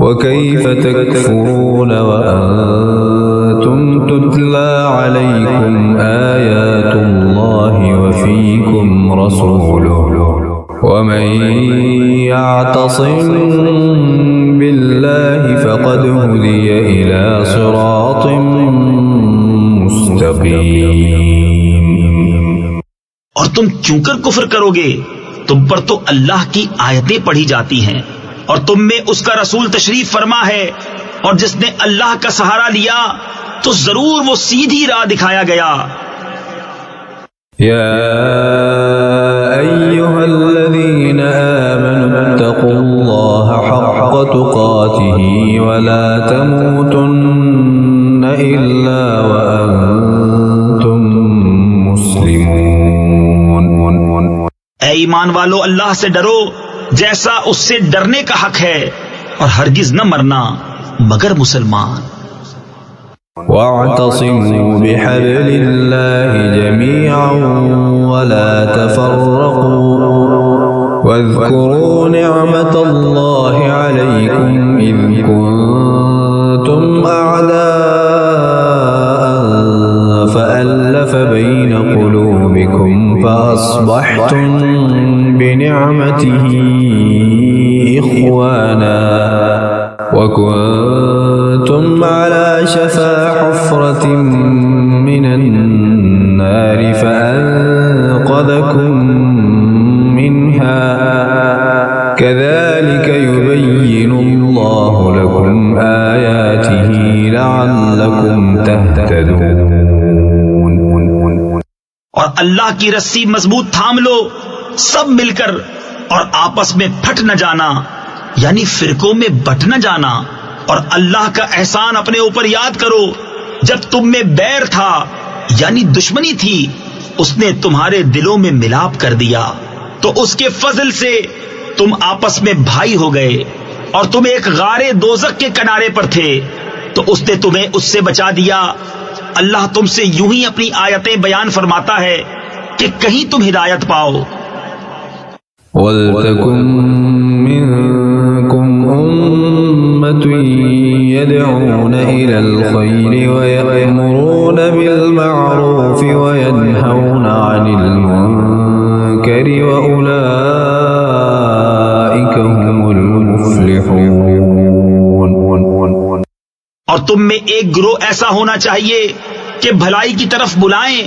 وكيف تكفرون وأنتم تتلى عليكم آيات الله وفيكم رسوله ومن يعتصم بالله فقد هدي إلى صراط مستقيم۔ اور تم کیوں کر کفر کرو گے؟ تم پر تو اللہ کی آیتیں پڑھی جاتی ہیں اور تم میں اس کا رسول تشریف فرما ہے، اور جس نے اللہ کا سہارا لیا تو ضرور وہ سیدھی راہ دکھایا گیا۔ یا ایھا الذین آمنوا اتقوا اللہ حق تقاتہ ولا تموتن الا وانتم مسلمون۔ اے ایمان والو، اللہ سے ڈرو جیسا اس سے ڈرنے کا حق ہے، اور ہرگز نہ مرنا مگر مسلمان۔ واعتصموا بحبل الله جميعا ولا تفرقوا واذكروا نعمة الله عليكم إذ كنتم أعداء فألف بين قلوبكم فأصبحتم بنعمته إخوانا وكنتم على شفا حفرة من النار فأنقذكم منها كذلك يبين الله لكم آياته لعلكم تهتدون۔ اور اللہ کی رسی مضبوط تھام لو سب مل کر، اور آپس میں پھٹ نہ جانا، یعنی فرقوں میں بٹ نہ جانا، اور اللہ کا احسان اپنے اوپر یاد کرو جب تم میں بیر تھا یعنی دشمنی تھی، اس نے تمہارے دلوں میں ملاپ کر دیا تو اس کے فضل سے تم آپس میں بھائی ہو گئے، اور تم ایک غار دوزخ کے کنارے پر تھے تو اس نے تمہیں اس سے بچا دیا۔ اللہ تم سے یوں ہی اپنی آیتیں بیان فرماتا ہے کہ کہیں تم ہدایت پاؤ۔ وَلْتَكُن مِّنكُمْ أُمَّةٌ يَدْعُونَ إِلَى الْخَيْرِ وَيَأْمُرُونَ بِالْمَعْرُوفِ وَيَنْهَوْنَ عَنِ الْمُنكَرِ وَأُولَئِكَ هُمُ الْمُفْلِحُونَ۔ اور تم میں ایک گروہ ایسا ہونا چاہیے کہ بھلائی کی طرف بلائیں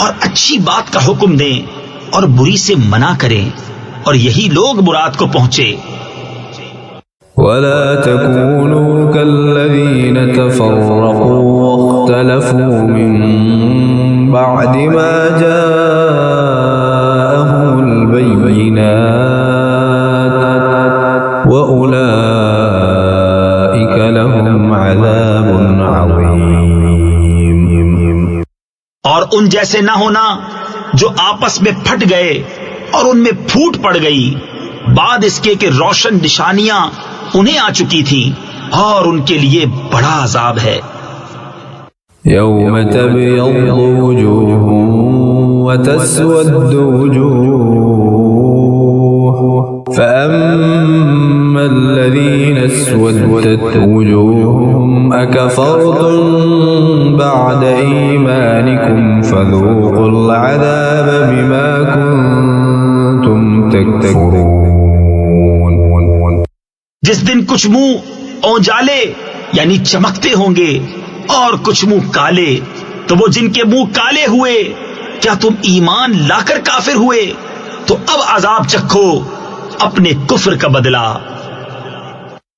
اور اچھی بات کا حکم دیں اور بری سے منع کریں، اور یہی لوگ مراد کو پہنچے۔ ولا تكونوا كالذين تفرقوا واختلفوا من بعد ما جاءهم البينات وأولئك لهم عذاب عظيم۔ اور ان جیسے نہ ہونا جو آپس میں پھٹ گئے اور ان میں پھوٹ پڑ گئی بعد اس کے کہ روشن نشانیاں انہیں آ چکی تھیں، اور ان کے لیے بڑا عذاب ہے۔ یوم تبیض وجوہ وتسود وجوہ فأما الذین اسودت وجوہهم اکفرتم بعد ایمانکم فذوقوا العذاب بما کنتم تکفرون۔ جس دن کچھ منہ اونجالے یعنی چمکتے ہوں گے اور کچھ منہ کالے، تو وہ جن کے منہ کالے ہوئے کیا تم ایمان لا کر کافر ہوئے؟ تو اب عذاب چکھو اپنے کفر کا بدلہ۔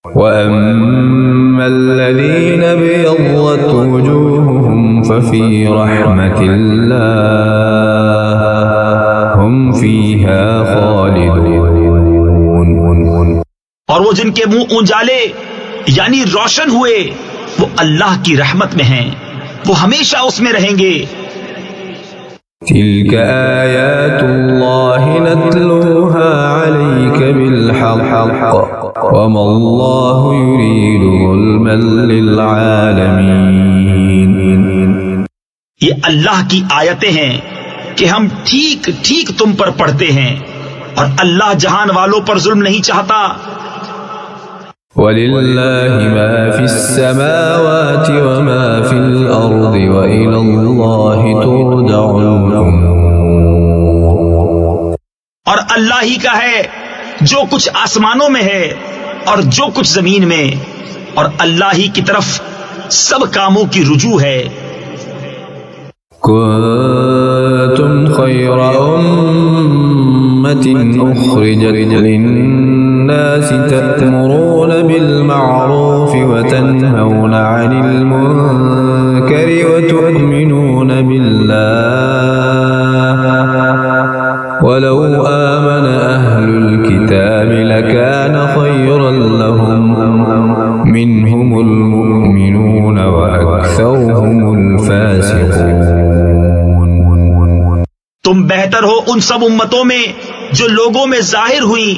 وَأَمَّا الَّذِينَ ابْيَضَّتْ وُجُوهُهُمْ فَفِي رَحْمَةِ اللَّهِ هُمْ فِيهَا خَالِدُونَ۔ اور وہ جن کے منہ اونجالے یعنی روشن ہوئے وہ اللہ کی رحمت میں ہیں، وہ ہمیشہ اس میں رہیں گے۔ تِلْكَ آيَاتُ اللَّهِ نَتْلُوهَا عَلَيْكَ بِالْحَقِّ وَمَا اللَّهُ يُرِيدُ ظُلْمًا لِلْعَالَمِينَ۔ یہ اللہ کی آیتیں ہیں کہ ہم ٹھیک ٹھیک تم پر پڑھتے ہیں، اور اللہ جہان والوں پر ظلم نہیں چاہتا۔ وَلِلَّهِ مَا فِي السَّمَاوَاتِ وَمَا فِي الْأَرْضِ وَإِلَى اللَّهِ تُرْجَعُ الْأُمُورُ. اور اللہ ہی کا ہے جو کچھ آسمانوں میں ہے اور جو کچھ زمین میں، اور اللہ ہی کی طرف سب کاموں کی رجوع ہے. كنتم خير أمة أخرجت للناس تأمرون بالمعروف وتنهون عن المنكر وتؤمنون بالله ولو آمن أهل الكتاب لكان خيرا لهم منهم المؤمنون وأكثرهم الفاسقون. تم بہتر ہو ان سب امتوں میں جو لوگوں میں ظاہر ہوئی،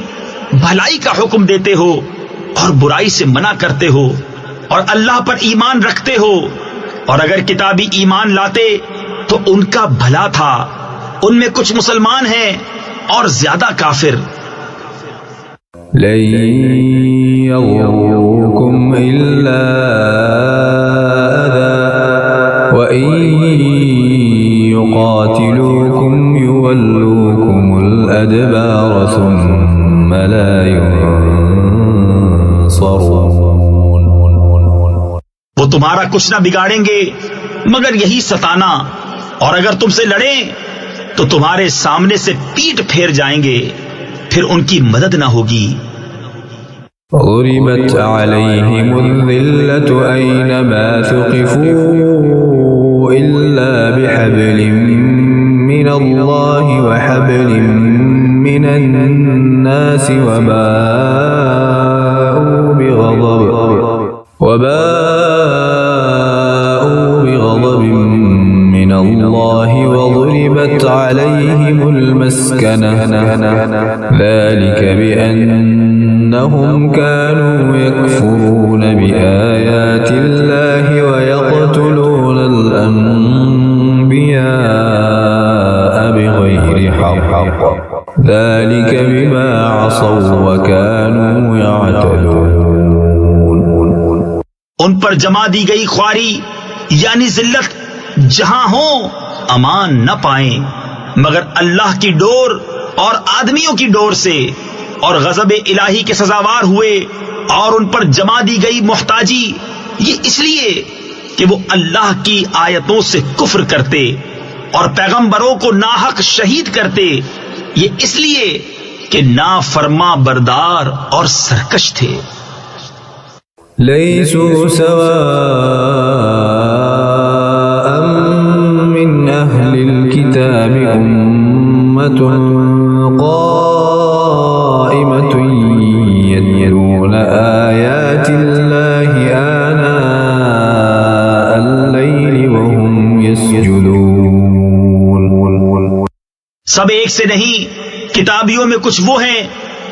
بھلائی کا حکم دیتے ہو اور برائی سے منع کرتے ہو اور اللہ پر ایمان رکھتے ہو، اور اگر کتابی ایمان لاتے تو ان کا بھلا تھا. ان میں کچھ مسلمان ہیں اور زیادہ کافر. لن يضروكم إلا أذى وإن يقاتلوكم يولوكم الأدبار ثم لا ينصرون. وہ تمہارا کچھ نہ بگاڑیں گے مگر یہی ستانا، اور اگر تم سے لڑیں تو تمہارے سامنے سے پیٹ پھیر جائیں گے، پھر ان کی مدد نہ ہوگی. ضربت عليهم الذلة أينما ثقفوا إلا بحبل من الله وحبل من الناس وباءوا بغضب من الله وضربت عليهم المسكنة ذلك بأنهم كانوا يكفرون بآيات الله ويقتلون الأنبياء بغير حق ذلك بما عصوا وكانوا يعتدون. ان پر جما دی گئی خواری یعنی ذلت جہاں ہوں امان نہ پائیں مگر اللہ کی ڈور اور آدمیوں کی ڈور سے، اور غضب الہی کے سزاوار ہوئے، اور ان پر جما دی گئی محتاجی یہ اس لیے کہ وہ اللہ کی آیتوں سے کفر کرتے اور پیغمبروں کو ناحق شہید کرتے، یہ اس لیے کہ نافرما بردار اور سرکش تھے. ليسوا سواء من أهل الكتاب أمة قائمة يتلون آيات الله آناء الليل وهم يسجدون. سب ایک سے نہیں، کتابیوں میں کچھ وہ ہیں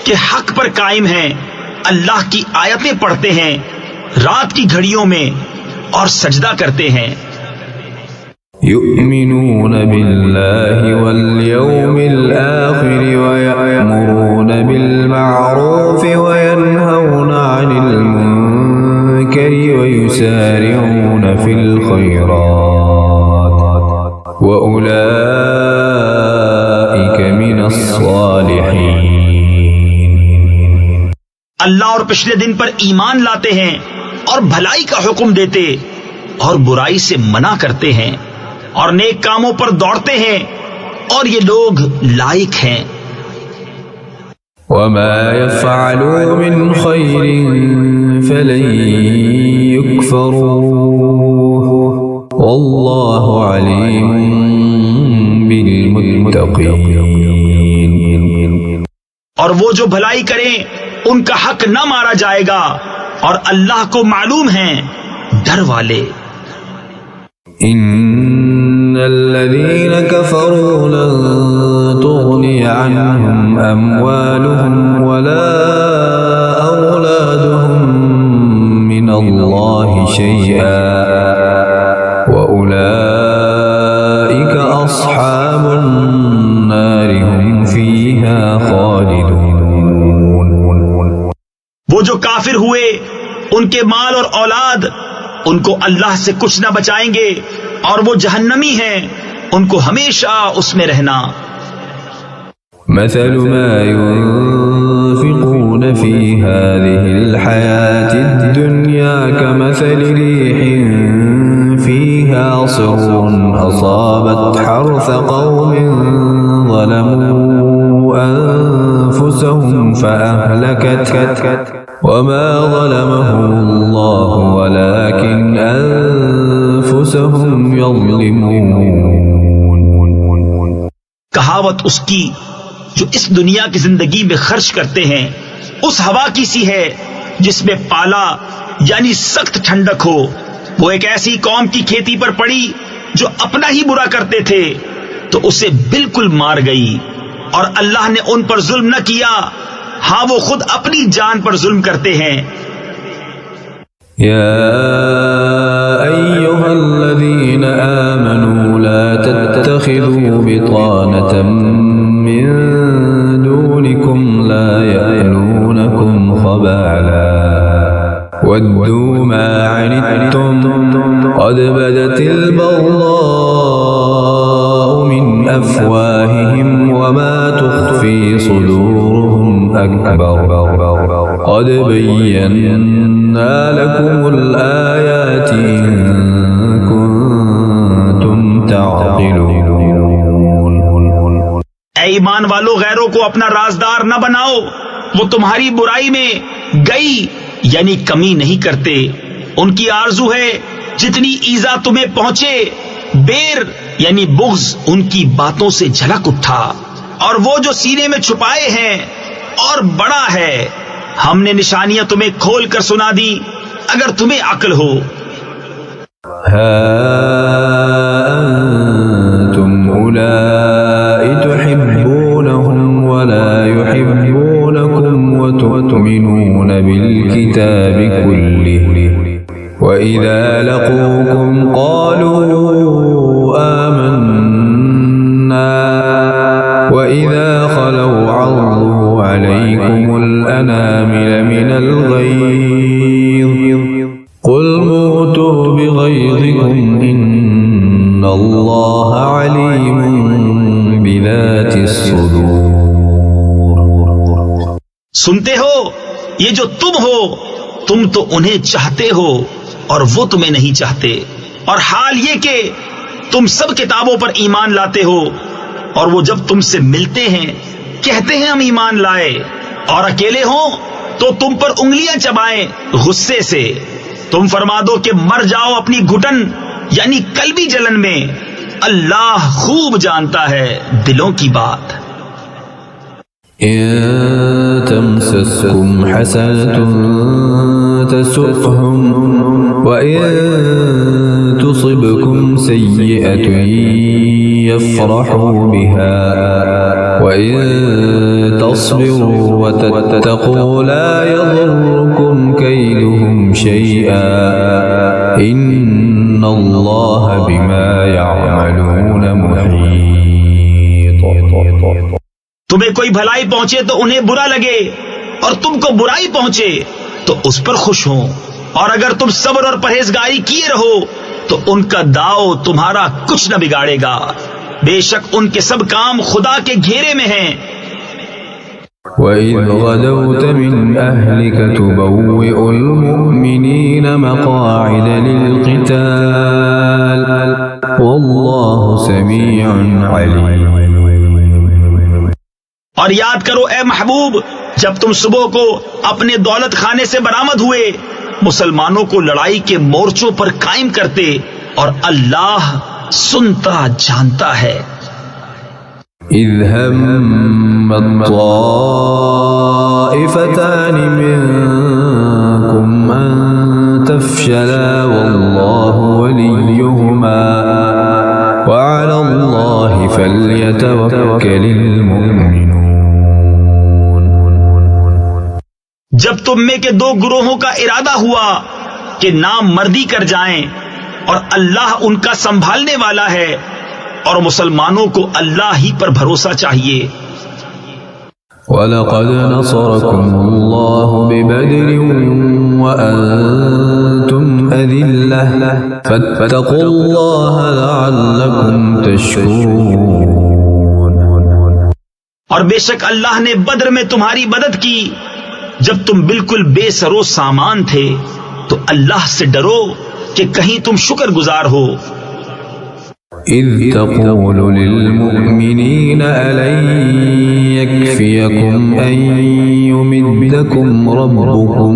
کہ حق پر قائم ہیں، اللہ کی آیتیں پڑھتے ہیں رات کی گھڑیوں میں اور سجدہ کرتے ہیں. يؤمنون بالله واليوم الآخر ويأمرون بالمعروف وينهون عن المنكر ويسارعون في الخيرات وأولئك من الصالحين. اللہ اور پچھلے دن پر ایمان لاتے ہیں اور بھلائی کا حکم دیتے اور برائی سے منع کرتے ہیں اور نیک کاموں پر دوڑتے ہیں، اور یہ لوگ لائق ہیں. وما يفعلوا من خير فلن يكفروه والله عليم بالمتقين. اور وہ جو بھلائی کریں ان کا حق نہ مارا جائے گا، اور اللہ کو معلوم ہیں ڈر والے. ان الذين كفروا لن تغني عنهم اموالهم ولا اولادهم من الله شيئا واولئك اصحاب النار هم فيها خالدون. وہ جو کافر ہوئے ان کے مال اور اولاد ان کو اللہ سے کچھ نہ بچائیں گے، اور وہ جہنمی ہیں، ان کو ہمیشہ اس میں رہنا۔ مثل ما ينفقون في هذه الحياة الدنيا كمثل ريح فيها صر أصابت حرث قوم ظلموا أنفسهم فأهلكت وما ظلمهم الله ولكن أنفسهم يظلمون۔ کہاوت اس کی جو اس دنیا کی زندگی میں خرچ کرتے ہیں اس ہوا کی سی ہے جس میں پالا یعنی سخت ٹھنڈک ہو، وہ ایک ایسی قوم کی کھیتی پر پڑی جو اپنا ہی برا کرتے تھے تو اسے بالکل مار گئی، اور اللہ نے ان پر ظلم نہ کیا، ہاں وہ خود اپنی جان پر ظلم کرتے ہیں۔ يا أيها الذين آمنوا لا تتخذوا بطانة من دونكم لا يألونكم خبالا ودوا ما عنتم قد بدت البغضاء من أفواههم وما تخفي صدورهم أكبر قد بينا لكم الآيات إن كنتم تعقلون۔ اے ایمان والو، غیروں کو اپنا رازدار نہ بناؤ، وہ تمہاری برائی میں گئی یعنی کمی نہیں کرتے، ان کی آرزو ہے جتنی ایذا تمہیں پہنچے، بیر یعنی بغض ان کی باتوں سے جھلک اٹھا، اور وہ جو سینے میں چھپائے ہیں اور بڑا ہے۔ ہم نے نشانیاں تمہیں کھول کر سنا دی اگر تمہیں عقل ہو۔ ها أنتم أولئك تحبونهم ولا يحبونكم وتؤمنون بالكتاب كله وإذا لقوكم قالوا آمنا وإذا خلوا عضوا عليكم الأنامل من الغيظ قل موتوا بغيظكم إن الله عليم بذات الصدور۔ سنتے ہو، یہ جو تم ہو، تم تو انہیں چاہتے ہو اور وہ تمہیں نہیں چاہتے، اور حال یہ کہ تم سب کتابوں پر ایمان لاتے ہو، اور وہ جب تم سے ملتے ہیں کہتے ہیں ہم ایمان لائے، اور اکیلے ہوں تو تم پر انگلیاں چبائیں غصے سے۔ تم فرما دو کہ مر جاؤ اپنی گھٹن یعنی قلبی جلن میں، اللہ خوب جانتا ہے دلوں کی بات۔ إن تمسسكم حسنة تسؤهم وإن تصبكم سيئة يفرحوا بها وإن تصبروا وتتقوا لا يضركم كيدهم شيئا إن الله بما يعملون محيط۔ تمہیں کوئی بھلائی پہنچے تو انہیں برا لگے، اور تم کو برائی پہنچے تو اس پر خوش ہوں، اور اگر تم صبر اور پرہیزگاری کیے رہو تو ان کا داؤ تمہارا کچھ نہ بگاڑے گا، بے شک ان کے سب کام خدا کے گھیرے میں ہیں۔ وَإِذْ غَدَوْتَ مِنْ أَهْلِكَ تُبَوِّئُ الْمُؤْمِنِينَ مَقَاعِدَ لِلْقِتَالِ وَاللَّهُ سَمِيعٌ عَلِيمٌ۔ اور یاد کرو اے محبوب، جب تم صبح کو اپنے دولت خانے سے برآمد ہوئے، مسلمانوں کو لڑائی کے مورچوں پر قائم کرتے، اور اللہ سنتا جانتا ہے۔ إِذْ هَمَّت طَّائِفَتَانِ مِنكُمْ أَن تَفْشَلَا وَاللَّهُ وَلِيُّهُمَا وَعَلَى اللَّهِ فَلْيَتَوَكَّلِ الْمُؤْمِنُونَ۔ جب تم میں کے دو گروہوں کا ارادہ ہوا کہ نام مردی کر جائیں، اور اللہ ان کا سنبھالنے والا ہے، اور مسلمانوں کو اللہ ہی پر بھروسہ چاہیے۔ وَلَقَدْ نَصَرَكُمُ اللَّهُ بِبَدْرٍ وَأَنْتُمْ أَذِلَّةٌ فَاتَّقُوا اللَّهَ لَعَلَّكُمْ تَشْكُرُونَ۔ اور بے شک اللہ نے بدر میں تمہاری مدد کی جب تم بالکل بے سرو سامان تھے، تو اللہ سے ڈرو کہ کہیں تم شکر گزار ہو۔ إِذْ تَقُولُ لِلْمُؤْمِنِينَ أَلَنْ يَكْفِيَكُمْ أَنْ يُمِدَّكُمْ رَبُّكُمْ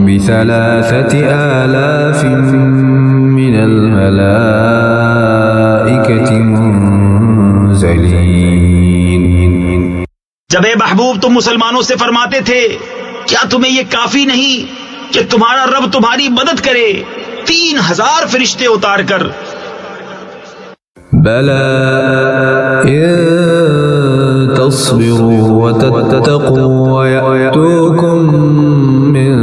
ب3,000 مِّنَ الْمَلَائِكَةِ مُنزَلِينَ۔ جب اے محبوب تم مسلمانوں سے فرماتے تھے کیا تمہیں یہ کافی نہیں کہ تمہارا رب تمہاری مدد کرے 3,000 فرشتے اتار کر؟ بَلَى إِن تَصْبِرُوا وَتَتَّقُوا وَيَأْتُوكُم مِّن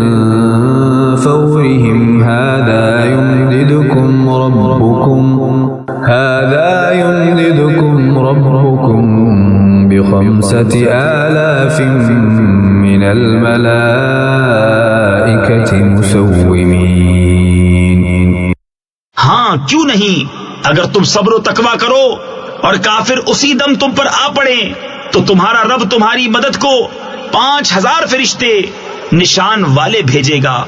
فَوْرِهِمْ هَذَا يُمْدِدْكُمْ رَبُّكُمْ ب5,000 مِّنَ الْمَلَائِكَةِ مُسَوِّمِينَ۔ ہاں کیوں نہیں، اگر تم صبر و تقویٰ کرو اور کافر اسی دم تم پر آ پڑے تو تمہارا رب تمہاری مدد کو 5,000 فرشتے نشان والے بھیجے گا۔